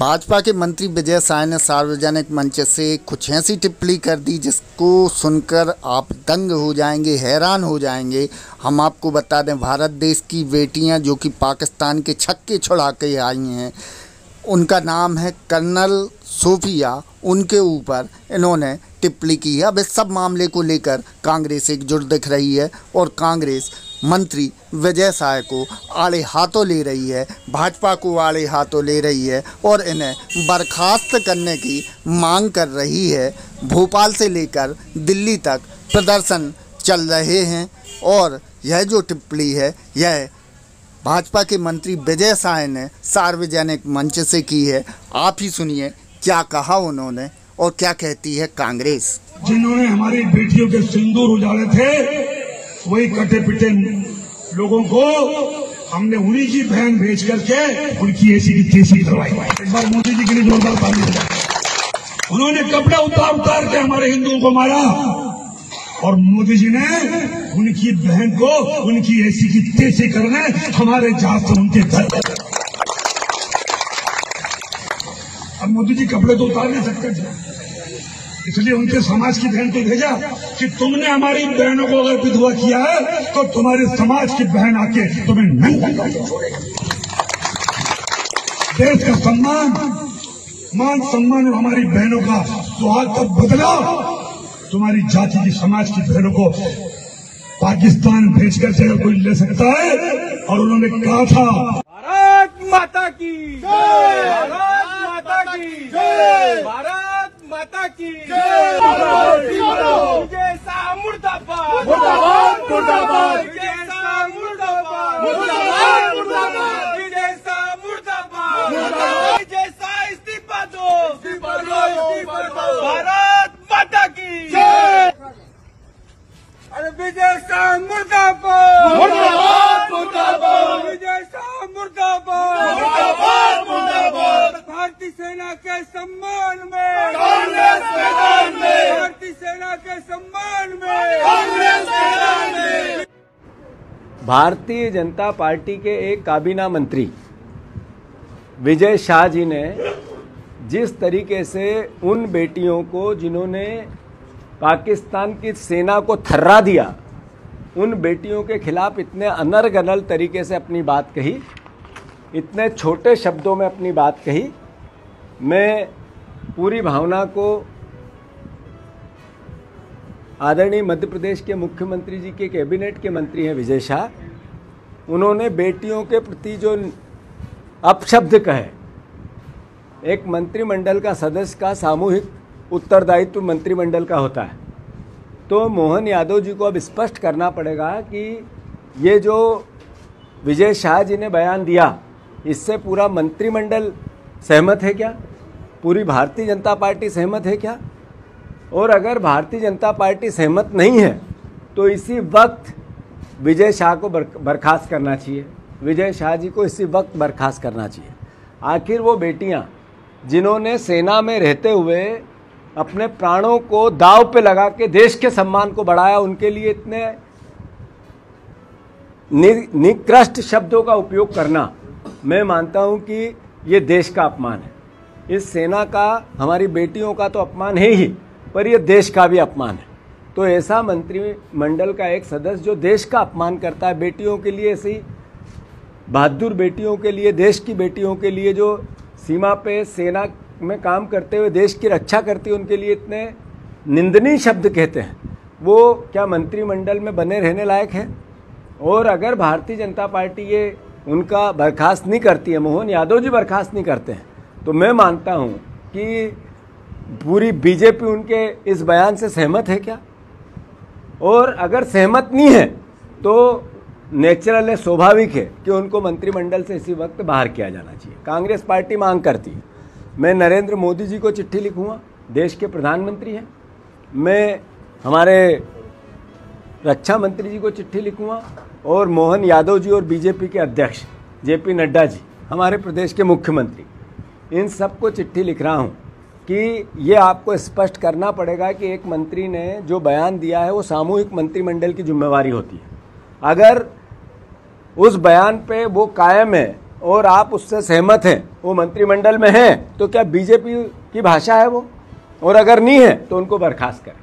भाजपा के मंत्री विजय शाह ने सार्वजनिक मंच से कुछ ऐसी टिप्पणी कर दी जिसको सुनकर आप दंग हो जाएंगे, हैरान हो जाएंगे। हम आपको बता दें, भारत देश की बेटियां जो कि पाकिस्तान के छक्के छुड़ा के आई हैं, उनका नाम है कर्नल सोफिया, उनके ऊपर इन्होंने टिप्पणी की है। अब इस सब मामले को लेकर कांग्रेस एकजुट दिख रही है और कांग्रेस मंत्री विजय शाह को आड़े हाथों ले रही है, भाजपा को आड़े हाथों ले रही है और इन्हें बर्खास्त करने की मांग कर रही है। भोपाल से लेकर दिल्ली तक प्रदर्शन चल रहे हैं और यह जो टिप्पणी है यह भाजपा के मंत्री विजय शाह ने सार्वजनिक मंच से की है। आप ही सुनिए क्या कहा उन्होंने और क्या कहती है कांग्रेस। जिन्होंने हमारी बेटियों के सिंदूर उजाड़े थे, वही कटे पिटे लोगों को हमने उन्हीं की बहन भेज करके उनकी ऐसी की तैसी करवाई। एक बार मोदी जी के लिए जोरदार ताली बजाएं। उन्होंने कपड़े उतार उतार के हमारे हिंदुओं को मारा और मोदी जी ने उनकी बहन को उनकी ऐसी की तैसी करने हमारे जहाज से उनके घर। अब मोदी जी कपड़े तो उतार नहीं सकते थे, इसलिए उनके समाज की बहन को भेजा कि तुमने हमारी बहनों को अगर विधवा किया है तो तुम्हारे समाज की बहन आके तुम्हें नंगा करके छोड़ेगी। देश का सम्मान, मान सम्मान और हमारी बहनों का सुहाग का बदला तुम्हारी जाति की समाज की बहनों को पाकिस्तान भेजकर से कोई ले सकता है। और उन्होंने कहा था, भारत माता की जय, भारत माता की जय, भारत माता की जय, विजय शाह मुर्दाबाद, मुर्दाबाद, मुर्दाबाद, विजय शाह मुर्दाबाद, मुर्दाबाद, मुर्दाबाद, विजय शाह मुर्दाबाद, मुर्दाबाद, विजय शाह इस्तीफा दो, इस्तीफा दो, इस्तीफा दो, भारत माता की जय। अरे विजय शाह मुर्दाबाद, मुर्दाबाद, मुर्दाबाद, विजय शाह मुर्दाबाद, मुर्दाबाद, मुर्दाबाद, भारतीय सेना के सम्मान में कांग्रेस मैदान में, भारतीय सेना के सम्मान में कांग्रेस मैदान में। भारतीय जनता पार्टी के एक काबीना मंत्री विजय शाह जी ने जिस तरीके से उन बेटियों को जिन्होंने पाकिस्तान की सेना को थर्रा दिया, उन बेटियों के खिलाफ इतने अनर्गल तरीके से अपनी बात कही, इतने छोटे शब्दों में अपनी बात कही। मैं पूरी भावना को आदरणीय मध्य प्रदेश के मुख्यमंत्री जी के कैबिनेट के मंत्री हैं विजय शाह, उन्होंने बेटियों के प्रति जो अपशब्द कहे, एक मंत्रिमंडल का सदस्य का सामूहिक उत्तरदायित्व मंत्रिमंडल का होता है, तो मोहन यादव जी को अब स्पष्ट करना पड़ेगा कि ये जो विजय शाह जी ने बयान दिया, इससे पूरा मंत्रिमंडल सहमत है क्या, पूरी भारतीय जनता पार्टी सहमत है क्या? और अगर भारतीय जनता पार्टी सहमत नहीं है तो इसी वक्त विजय शाह को बर्खास्त करना चाहिए, विजय शाह जी को इसी वक्त बर्खास्त करना चाहिए। आखिर वो बेटियां जिन्होंने सेना में रहते हुए अपने प्राणों को दांव पे लगा के देश के सम्मान को बढ़ाया, उनके लिए इतने निकृष्ट शब्दों का उपयोग करना, मैं मानता हूं कि ये देश का अपमान है। इस सेना का, हमारी बेटियों का तो अपमान है ही, पर यह देश का भी अपमान है। तो ऐसा मंत्रिमंडल का एक सदस्य जो देश का अपमान करता है, बेटियों के लिए, ऐसी बहादुर बेटियों के लिए, देश की बेटियों के लिए जो सीमा पे सेना में काम करते हुए देश की रक्षा करती है, उनके लिए इतने निंदनीय शब्द कहते हैं, वो क्या मंत्रिमंडल में बने रहने लायक है? और अगर भारतीय जनता पार्टी ये उनका बर्खास्त नहीं करती है, मोहन यादव जी बर्खास्त नहीं करते हैं, तो मैं मानता हूं कि पूरी बीजेपी उनके इस बयान से सहमत है क्या? और अगर सहमत नहीं है तो नेचुरल है, स्वाभाविक है कि उनको मंत्रिमंडल से इसी वक्त बाहर किया जाना चाहिए। कांग्रेस पार्टी मांग करती है, मैं नरेंद्र मोदी जी को चिट्ठी लिखूंगा, देश के प्रधानमंत्री हैं, मैं हमारे रक्षा मंत्री जी को चिट्ठी लिखूंगा और मोहन यादव जी और बीजेपी के अध्यक्ष जेपी नड्डा जी, हमारे प्रदेश के मुख्यमंत्री, इन सबको चिट्ठी लिख रहा हूं कि ये आपको स्पष्ट करना पड़ेगा कि एक मंत्री ने जो बयान दिया है वो सामूहिक मंत्रिमंडल की जिम्मेवारी होती है। अगर उस बयान पे वो कायम है और आप उससे सहमत हैं, वो मंत्रिमंडल में हैं, तो क्या बीजेपी की भाषा है वो? और अगर नहीं है तो उनको बर्खास्त करें।